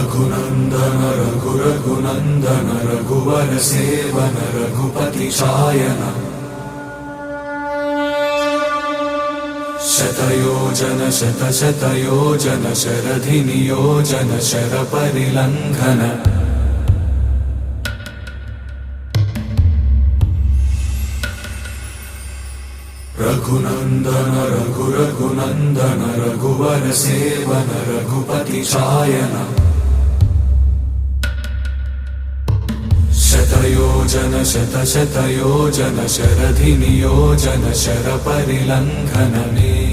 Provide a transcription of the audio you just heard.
रघुनन्दन रघुनन्दन रघुवर seven Raghupati Shayan शतयोजन शतशतयोजन शरधि नियोजन शरपरिलङ्घन रघुनन्दन रघुनन्दन रघुवर seven Raghupati Shayan शतयोजन शतशतयोजन शरधि नियोजन शरपरिलङ्घन मे